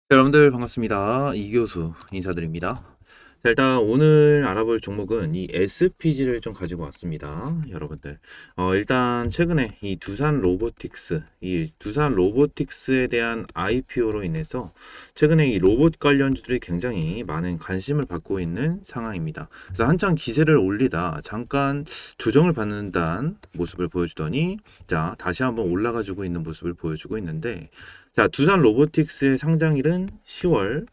여러분들 반갑습니다. 이교수 인사드립니다. 자, 일단 오늘 알아볼 종목은 이 SPG를 좀 가지고 왔습니다. 여러분들. 일단 최근에 이 두산 로보틱스에 대한 IPO로 인해서 최근에 이 로봇 관련주들이 굉장히 많은 관심을 받고 있는 상황입니다. 그래서 한창 기세를 올리다 잠깐 조정을 받는다는 모습을 보여주더니 자, 다시 한번 올라가지고 있는 모습을 보여주고 있는데 자, 두산 로보틱스의 상장일은 10월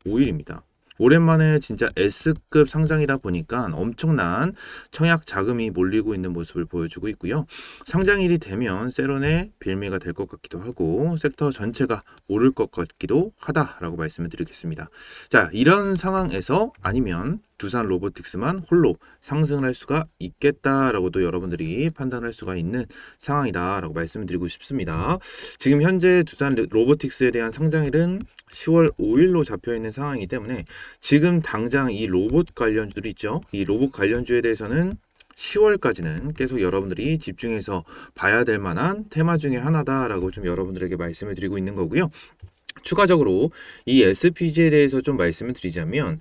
5일입니다. 오랜만에 진짜 S급 상장이다 보니까 엄청난 청약 자금이 몰리고 있는 모습을 보여주고 있고요. 상장일이 되면 세론의 빌미가 될 것 같기도 하고 섹터 전체가 오를 것 같기도 하다라고 말씀을 드리겠습니다. 자, 이런 상황에서 아니면 두산 로보틱스만 홀로 상승을 할 수가 있겠다라고도 여러분들이 판단할 수가 있는 상황이다라고 말씀을 드리고 싶습니다. 지금 현재 두산 로보틱스에 대한 상장일은 10월 5일로 잡혀 있는 상황이기 때문에 지금 당장 이 로봇 관련주들이 있죠. 이 로봇 관련주에 대해서는 10월까지는 계속 여러분들이 집중해서 봐야 될 만한 테마 중에 하나다라고 좀 여러분들에게 말씀을 드리고 있는 거고요. 추가적으로 이 SPG에 대해서 좀 말씀을 드리자면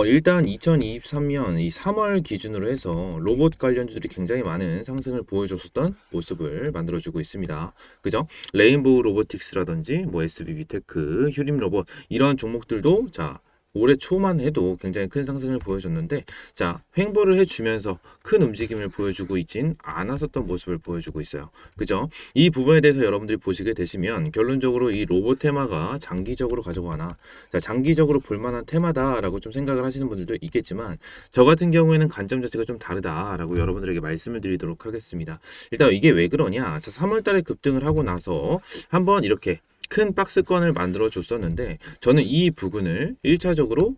일단 2023년 이 3월 기준으로 해서 로봇 관련주들이 굉장히 많은 상승을 보여줬었던 모습을 만들어주고 있습니다. 그죠? 레인보우 로보틱스라든지 뭐 SBB테크, 휴림로봇 이런 종목들도 자 올해 초만 해도 굉장히 큰 상승을 보여줬는데 자 횡보를 해주면서 큰 움직임을 보여주고 있진 않았었던 모습을 보여주고 있어요. 그죠? 이 부분에 대해서 여러분들이 보시게 되시면 결론적으로 이 로봇 테마가 장기적으로 가져가나 자 장기적으로 볼만한 테마다라고 좀 생각을 하시는 분들도 있겠지만 저 같은 경우에는 관점 자체가 좀 다르다라고 여러분들에게 말씀을 드리도록 하겠습니다. 일단 이게 왜 그러냐? 자 3월 달에 급등을 하고 나서 한번 이렇게 큰 박스권을 만들어 줬었는데 저는 이 부분을 1차적으로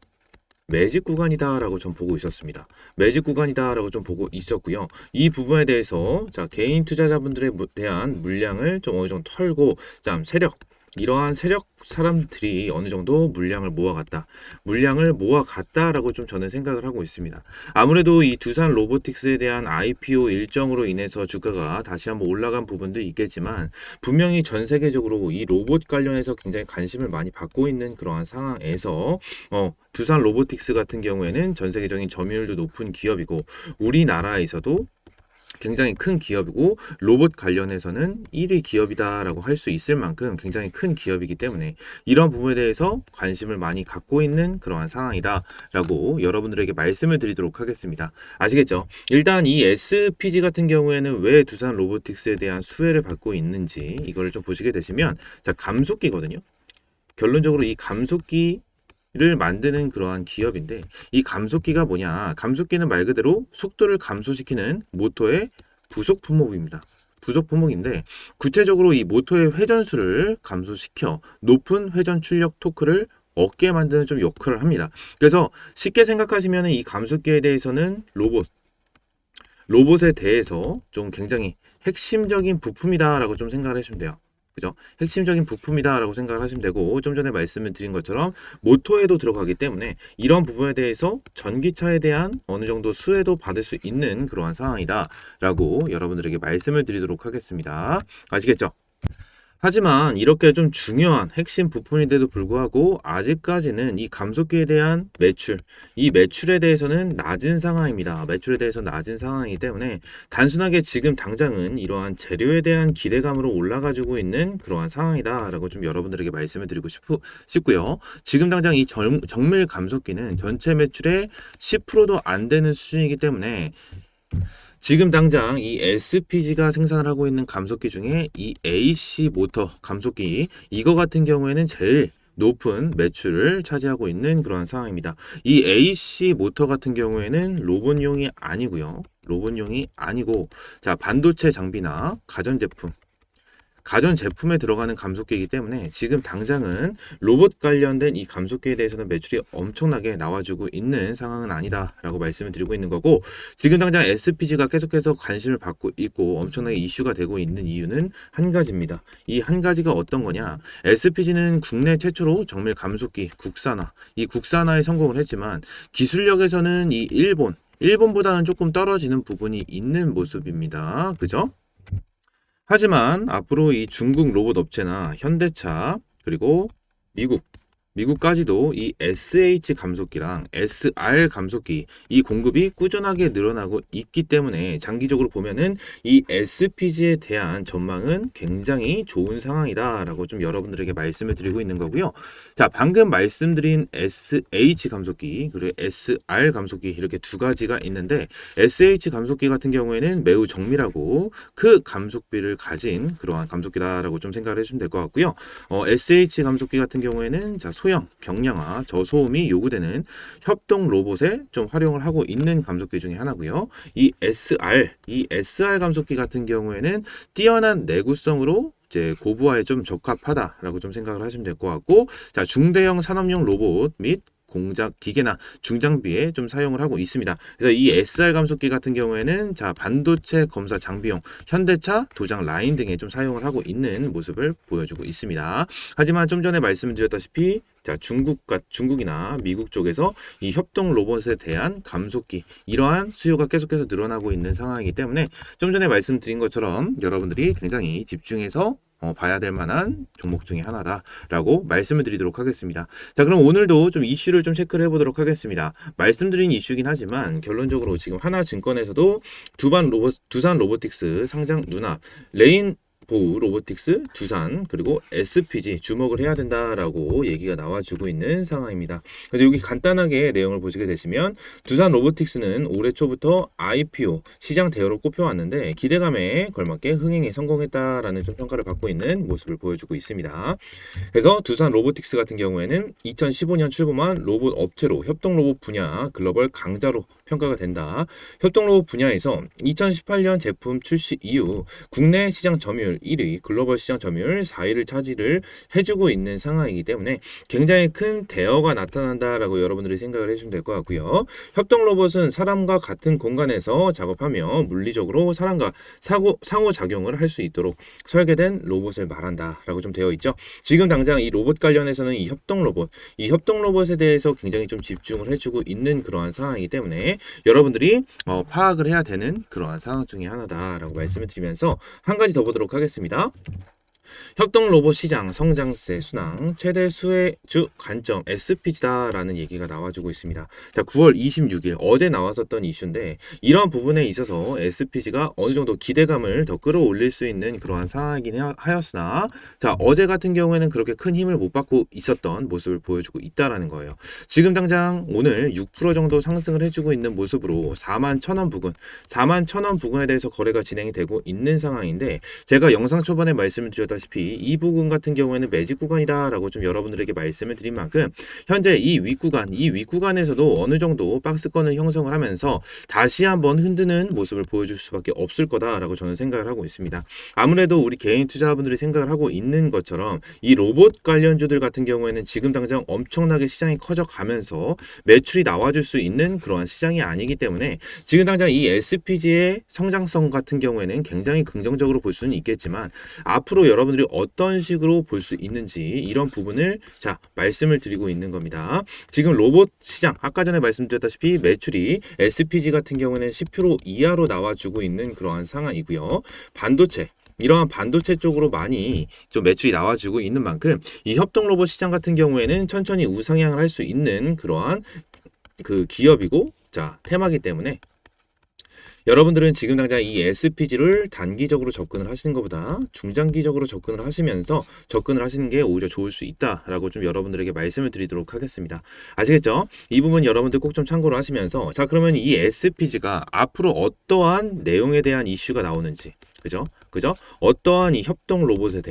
매직 구간이다라고 좀 보고 있었습니다. 매직 구간이다라고 좀 보고 있었고요. 이 부분에 대해서 자 개인 투자자분들에 대한 물량을 좀 어느 정도 털고 자 세력 이러한 세력 사람들이 어느 정도 물량을 모아갔다라고 좀 저는 생각을 하고 있습니다. 아무래도 이 두산 로보틱스에 대한 IPO 일정으로 인해서 주가가 다시 한번 올라간 부분도 있겠지만 분명히 전 세계적으로 이 로봇 관련해서 굉장히 관심을 많이 받고 있는 그러한 상황에서 두산 로보틱스 같은 경우에는 전 세계적인 점유율도 높은 기업이고 우리나라에서도 굉장히 큰 기업이고 로봇 관련해서는 1위 기업이다라고 할 수 있을 만큼 굉장히 큰 기업이기 때문에 이런 부분에 대해서 관심을 많이 갖고 있는 그러한 상황이다라고 여러분들에게 말씀을 드리도록 하겠습니다. 아시겠죠? 일단 이 SPG 같은 경우에는 왜 두산 로보틱스에 대한 수혜를 받고 있는지 이거를 좀 보시게 되시면 자 감속기거든요. 결론적으로 이 감속기 를 만드는 그러한 기업인데 이 감속기가 뭐냐? 감속기는 말 그대로 속도를 감소시키는 모터의 부속 품목입니다. 부속 품목인데 구체적으로 이 모터의 회전수를 감소시켜 높은 회전 출력 토크를 얻게 만드는 좀 역할을 합니다. 그래서 쉽게 생각하시면 이 감속기에 대해서는 로봇에 대해서 좀 굉장히 핵심적인 부품이다라고 좀 생각을 하시면 돼요. 그죠? 핵심적인 부품이다라고 생각을 하시면 되고 좀 전에 말씀을 드린 것처럼 모터에도 들어가기 때문에 이런 부분에 대해서 전기차에 대한 어느 정도 수혜도 받을 수 있는 그러한 상황이다라고 여러분들에게 말씀을 드리도록 하겠습니다. 아시겠죠? 하지만 이렇게 좀 중요한 핵심 부품인데도 불구하고 아직까지는 이 감속기에 대한 이 매출에 대해서는 낮은 상황입니다. 매출에 대해서 낮은 상황이기 때문에 단순하게 지금 당장은 이러한 재료에 대한 기대감으로 올라가지고 있는 그러한 상황이다라고 좀 여러분들에게 말씀을 드리고 싶고요. 지금 당장 이 정밀 감속기는 전체 매출의 10%도 안 되는 수준이기 때문에 지금 당장 이 SPG가 생산을 하고 있는 감속기 중에 이 AC 모터 감속기 이거 같은 경우에는 제일 높은 매출을 차지하고 있는 그런 상황입니다. 이 AC 모터 같은 경우에는 로봇용이 아니고요. 로봇용이 아니고 자 반도체 장비나 가전 제품에 들어가는 감속기이기 때문에 지금 당장은 로봇 관련된 이 감속기에 대해서는 매출이 엄청나게 나와주고 있는 상황은 아니다라고 말씀을 드리고 있는 거고 지금 당장 SPG가 계속해서 관심을 받고 있고 엄청나게 이슈가 되고 있는 이유는 한 가지입니다. 이 한 가지가 어떤 거냐? SPG는 국내 최초로 정밀 감속기 이 국산화에 성공을 했지만 기술력에서는 이 일본보다는 조금 떨어지는 부분이 있는 모습입니다. 그죠? 하지만 앞으로 이 중국 로봇 업체나 현대차 그리고 미국 미국까지도 이 SH 감속기랑 SR 감속기 이 공급이 꾸준하게 늘어나고 있기 때문에 장기적으로 보면은 이 SPG에 대한 전망은 굉장히 좋은 상황이다라고 좀 여러분들에게 말씀을 드리고 있는 거고요. 자, 방금 말씀드린 SH 감속기 그리고 SR 감속기 이렇게 두 가지가 있는데 SH 감속기 같은 경우에는 매우 정밀하고 그 감속비를 가진 그러한 감속기다라고 좀 생각을 해주시면 될 것 같고요. SH 감속기 같은 경우에는 자, 소형, 경량화, 저소음이 요구되는 협동 로봇에 좀 활용을 하고 있는 감속기 중에 하나고요. 이 SR 감속기 같은 경우에는 뛰어난 내구성으로 이제 고부하에 좀 적합하다라고 좀 생각을 하시면 될 것 같고, 자, 중대형 산업용 로봇 및 공작 기계나 중장비에 좀 사용을 하고 있습니다. 그래서 이 SR 감속기 같은 경우에는 자, 반도체 검사 장비용 현대차 도장 라인 등에 좀 사용을 하고 있는 모습을 보여주고 있습니다. 하지만 좀 전에 말씀드렸다시피 자, 중국이나 미국 쪽에서 이 협동 로봇에 대한 감속기 이러한 수요가 계속해서 늘어나고 있는 상황이기 때문에 좀 전에 말씀드린 것처럼 여러분들이 굉장히 집중해서 봐야 될 만한 종목 중에 하나다라고 말씀을 드리도록 하겠습니다. 자, 그럼 오늘도 좀 이슈를 좀 체크를 해보도록 하겠습니다. 말씀드린 이슈긴 하지만 결론적으로 지금 하나증권에서도 두산 로보틱스 상장 눈앞, 레인 보우 로보틱스, 두산, 그리고 SPG 주목을 해야 된다라고 얘기가 나와주고 있는 상황입니다. 그래서 여기 간단하게 내용을 보시게 되시면 두산 로보틱스는 올해 초부터 IPO 시장 대여로 꼽혀왔는데 기대감에 걸맞게 흥행에 성공했다라는 좀 평가를 받고 있는 모습을 보여주고 있습니다. 그래서 두산 로보틱스 같은 경우에는 2015년 출범한 로봇 업체로 협동 로봇 분야 글로벌 강자로 평가가 된다. 협동 로봇 분야에서 2018년 제품 출시 이후 국내 시장 점유율 1위, 글로벌 시장 점유율 4위를 차지를 해주고 있는 상황이기 때문에 굉장히 큰 대여가 나타난다라고 여러분들이 생각을 해주시면 될 것 같고요. 협동 로봇은 사람과 같은 공간에서 작업하며 물리적으로 사람과 상호작용을 할 수 있도록 설계된 로봇을 말한다라고 좀 되어 있죠. 지금 당장 이 로봇 관련해서는 이 협동 로봇에 대해서 굉장히 좀 집중을 해주고 있는 그러한 상황이기 때문에 여러분들이 파악을 해야 되는 그러한 상황 중에 하나다라고 말씀을 드리면서 한 가지 더 보도록 하겠습니다. 협동 로봇 시장 성장세 순항 최대 수혜주 관점 SPG다라는 얘기가 나와주고 있습니다. 자, 9월 26일 어제 나왔었던 이슈인데 이런 부분에 있어서 SPG가 어느 정도 기대감을 더 끌어올릴 수 있는 그러한 상황이긴 하였으나 자, 어제 같은 경우에는 그렇게 큰 힘을 못 받고 있었던 모습을 보여주고 있다라는 거예요. 지금 당장 오늘 6% 정도 상승을 해주고 있는 모습으로 41,000원 부근에 대해서 거래가 진행이 되고 있는 상황인데 제가 영상 초반에 말씀을 드렸다시피 이 부분 같은 경우에는 매직 구간이다라고 좀 여러분들에게 말씀을 드린 만큼 현재 이 윗구간에서도 어느 정도 박스권을 형성을 하면서 다시 한번 흔드는 모습을 보여줄 수밖에 없을 거다라고 저는 생각을 하고 있습니다. 아무래도 우리 개인 투자자분들이 생각을 하고 있는 것처럼 이 로봇 관련주들 같은 경우에는 지금 당장 엄청나게 시장이 커져가면서 매출이 나와줄 수 있는 그러한 시장이 아니기 때문에 지금 당장 이 SPG의 성장성 같은 경우에는 굉장히 긍정적으로 볼 수는 있겠지만 앞으로 여러분들이 어떤 식으로 볼 수 있는지 이런 부분을 자 말씀을 드리고 있는 겁니다. 지금 로봇 시장 아까 전에 말씀드렸다시피 매출이 SPG 같은 경우는 10% 이하로 나와주고 있는 그러한 상황이고요. 이러한 반도체 쪽으로 많이 좀 매출이 나와주고 있는 만큼 이 협동 로봇 시장 같은 경우에는 천천히 우상향을 할 수 있는 그러한 그 기업이고 자 테마기 때문에 여러분들은 지금 당장 이 SPG를 단기적으로 접근을 하시는 것보다 중장기적으로 접근을 하시면서 접근을 하시는 게 오히려 좋을 수 있다라고 좀 여러분들에게 말씀을 드리도록 하겠습니다. 아시겠죠? 이 부분 여러분들 꼭 좀 참고를 하시면서 자 그러면 이 SPG가 앞으로 어떠한 내용에 대한 이슈가 나오는지 그죠? 어떠한 이 협동 로봇에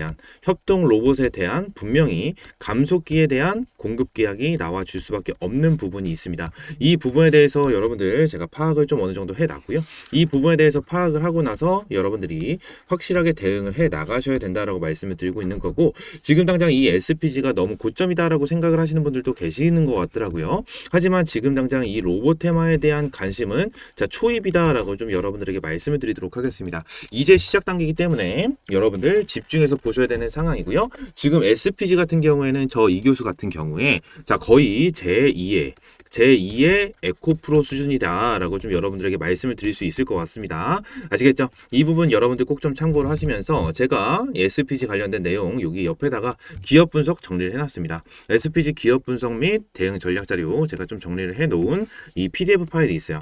대한 분명히 감속기에 대한 공급 계약이 나와 줄 수밖에 없는 부분이 있습니다. 이 부분에 대해서 여러분들 제가 파악을 좀 어느 정도 해 놨고요. 이 부분에 대해서 파악을 하고 나서 여러분들이 확실하게 대응을 해 나가셔야 된다라고 말씀을 드리고 있는 거고 지금 당장 이 SPG가 너무 고점이다라고 생각을 하시는 분들도 계시는 것 같더라고요. 하지만 지금 당장 이 로봇 테마에 대한 관심은 자 초입이다라고 좀 여러분들에게 말씀을 드리도록 하겠습니다. 이제 시작 단계이기 때문에 여러분들 집중해서 보셔야 되는 상황이고요. 지금 SPG 같은 경우에는 저 이교수 같은 경우에 자 거의 제2의 제2의 에코프로 수준이다라고 좀 여러분들에게 말씀을 드릴 수 있을 것 같습니다. 아시겠죠? 이 부분 여러분들 꼭 좀 참고를 하시면서 제가 SPG 관련된 내용 여기 옆에다가 기업 분석 정리를 해놨습니다. SPG 기업 분석 및 대응 전략 자료 제가 좀 정리를 해놓은 이 PDF 파일이 있어요.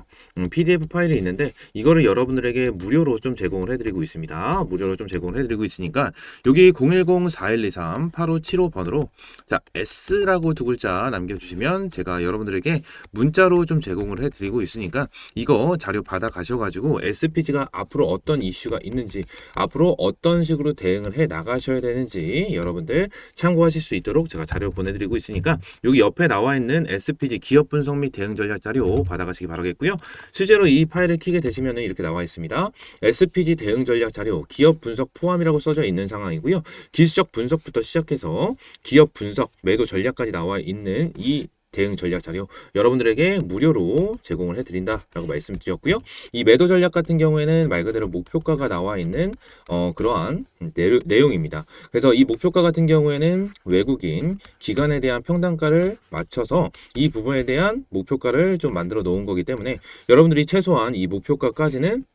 PDF 파일이 있는데 이거를 여러분들에게 무료로 좀 제공을 해드리고 있습니다. 무료로 좀 제공을 해드리고 있으니까 여기 010-4123-8575번으로 자 S라고 두 글자 남겨주시면 제가 여러분들에게 문자로 좀 제공을 해드리고 있으니까 이거 자료 받아 가셔가지고 SPG가 앞으로 어떤 이슈가 있는지 앞으로 어떤 식으로 대응을 해 나가셔야 되는지 여러분들 참고하실 수 있도록 제가 자료 보내드리고 있으니까 여기 옆에 나와 있는 SPG 기업 분석 및 대응 전략 자료 받아가시기 바라겠고요. 실제로 이 파일을 키게 되시면 이렇게 나와 있습니다. SPG 대응 전략 자료 기업 분석 포함이라고 써져 있는 상황이고요. 기술적 분석부터 시작해서 기업 분석 매도 전략까지 나와 있는 이 대응 전략 자료 여러분들에게 무료로 제공을 해드린다라고 말씀드렸고요. 이 매도 전략 같은 경우에는 말 그대로 목표가가 나와 있는 그러한 내용입니다. 그래서 이 목표가 같은 경우에는 외국인 기관에 대한 평단가를 맞춰서 이 부분에 대한 목표가를 좀 만들어 놓은 거기 때문에 여러분들이 최소한 이 목표가까지는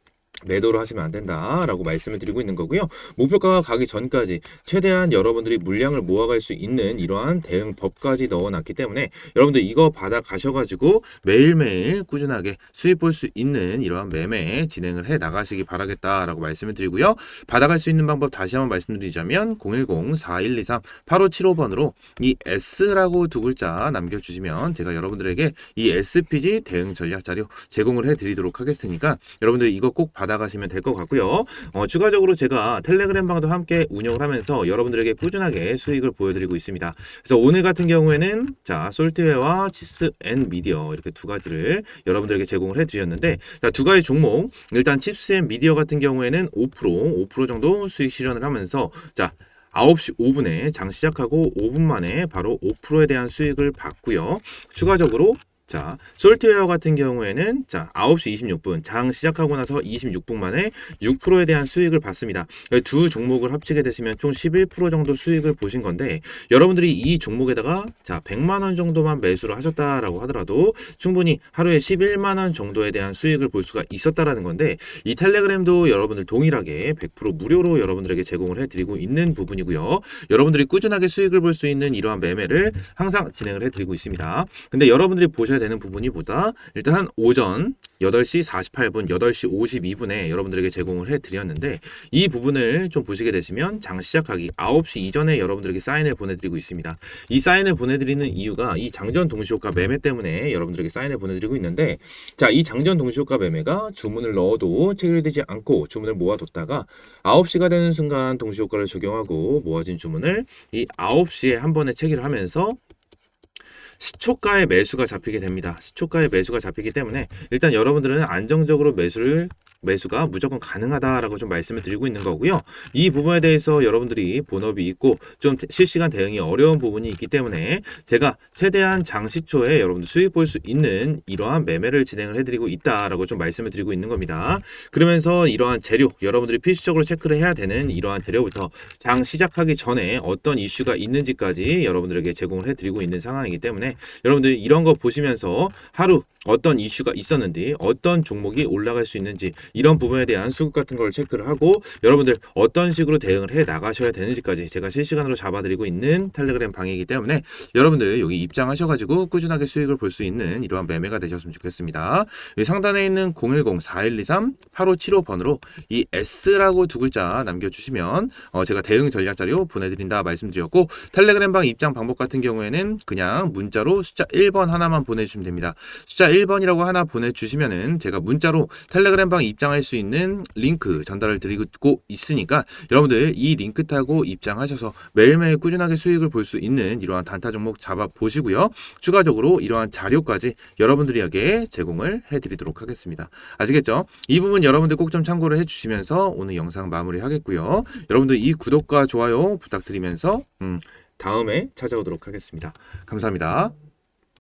매도를 하시면 안 된다라고 말씀을 드리고 있는 거고요. 목표가가 가기 전까지 최대한 여러분들이 물량을 모아갈 수 있는 이러한 대응법까지 넣어놨기 때문에 여러분들 이거 받아 가셔가지고 매일매일 꾸준하게 수익 볼 수 있는 이러한 매매 진행을 해 나가시기 바라겠다라고 말씀을 드리고요. 받아갈 수 있는 방법 다시 한번 말씀드리자면 010-4123-8575번으로 이 S라고 두 글자 남겨주시면 제가 여러분들에게 이 SPG 대응 전략 자료 제공을 해드리도록 하겠으니까 여러분들 이거 꼭 받아가시면 될 것 같고요. 추가적으로 제가 텔레그램 방도 함께 운영을 하면서 여러분들에게 꾸준하게 수익을 보여드리고 있습니다. 그래서 오늘 같은 경우에는 자 솔트웨어와 치스 앤 미디어 이렇게 두 가지를 여러분들에게 제공을 해드렸는데 자, 두 가지 종목 일단 칩스 앤 미디어 같은 경우에는 5% 정도 수익 실현을 하면서 자 9시 5분에 장 시작하고 5분 만에 바로 5%에 대한 수익을 받고요. 추가적으로 자, 솔트웨어 같은 경우에는 자, 9시 26분 장 시작하고 나서 26분 만에 6%에 대한 수익을 받습니다. 두 종목을 합치게 되시면 총 11% 정도 수익을 보신 건데 여러분들이 이 종목에다가 자, 100만 원 정도만 매수를 하셨다라고 하더라도 충분히 하루에 11만 원 정도에 대한 수익을 볼 수가 있었다라는 건데 이 텔레그램도 여러분들 동일하게 100% 무료로 여러분들에게 제공을 해드리고 있는 부분이고요. 여러분들이 꾸준하게 수익을 볼 수 있는 이러한 매매를 항상 진행을 해드리고 있습니다. 근데 여러분들이 보셔야 되는 부분이 보다 일단 오전 8시 48분, 8시 52분에 여러분들에게 제공을 해드렸는데 이 부분을 좀 보시게 되시면 장 시작하기 9시 이전에 여러분들에게 사인을 보내드리고 있습니다. 이 사인을 보내드리는 이유가 이 장전 동시효과 매매 때문에 여러분들에게 사인을 보내드리고 있는데 자, 이 장전 동시효과 매매가 주문을 넣어도 체결되지 않고 주문을 모아뒀다가 9시가 되는 순간 동시효과를 적용하고 모아진 주문을 이 9시에 한 번에 체결을 하면서 시초가의 매수가 잡히게 됩니다. 시초가의 매수가 잡히기 때문에 일단 여러분들은 안정적으로 매수가 무조건 가능하다라고 좀 말씀을 드리고 있는 거고요. 이 부분에 대해서 여러분들이 본업이 있고 좀 실시간 대응이 어려운 부분이 있기 때문에 제가 최대한 장시초에 여러분들 수익 볼 수 있는 이러한 매매를 진행을 해드리고 있다라고 좀 말씀을 드리고 있는 겁니다. 그러면서 이러한 재료 여러분들이 필수적으로 체크를 해야 되는 이러한 재료부터 장 시작하기 전에 어떤 이슈가 있는지까지 여러분들에게 제공을 해드리고 있는 상황이기 때문에 여러분들 이런 거 보시면서 하루 어떤 이슈가 있었는지 어떤 종목이 올라갈 수 있는지 이런 부분에 대한 수급 같은 걸 체크를 하고 여러분들 어떤 식으로 대응을 해 나가셔야 되는지까지 제가 실시간으로 잡아드리고 있는 텔레그램 방이기 때문에 여러분들 여기 입장하셔가지고 꾸준하게 수익을 볼 수 있는 이러한 매매가 되셨으면 좋겠습니다. 여기 상단에 있는 010-4123-8575번으로 이 S라고 두 글자 남겨주시면 제가 대응 전략 자료 보내드린다 말씀드렸고 텔레그램 방 입장 방법 같은 경우에는 그냥 문자로 숫자 1번 하나만 보내주시면 됩니다. 숫자 1번이라고 하나 보내주시면은 제가 문자로 텔레그램 방 입장할 수 있는 링크 전달을 드리고 있으니까 여러분들 이 링크 타고 입장하셔서 매일매일 꾸준하게 수익을 볼 수 있는 이러한 단타 종목 잡아보시고요. 추가적으로 이러한 자료까지 여러분들에게 제공을 해드리도록 하겠습니다. 아시겠죠? 이 부분 여러분들 꼭 좀 참고를 해주시면서 오늘 영상 마무리하겠고요. 여러분들 이 구독과 좋아요 부탁드리면서 다음에 찾아오도록 하겠습니다. 감사합니다.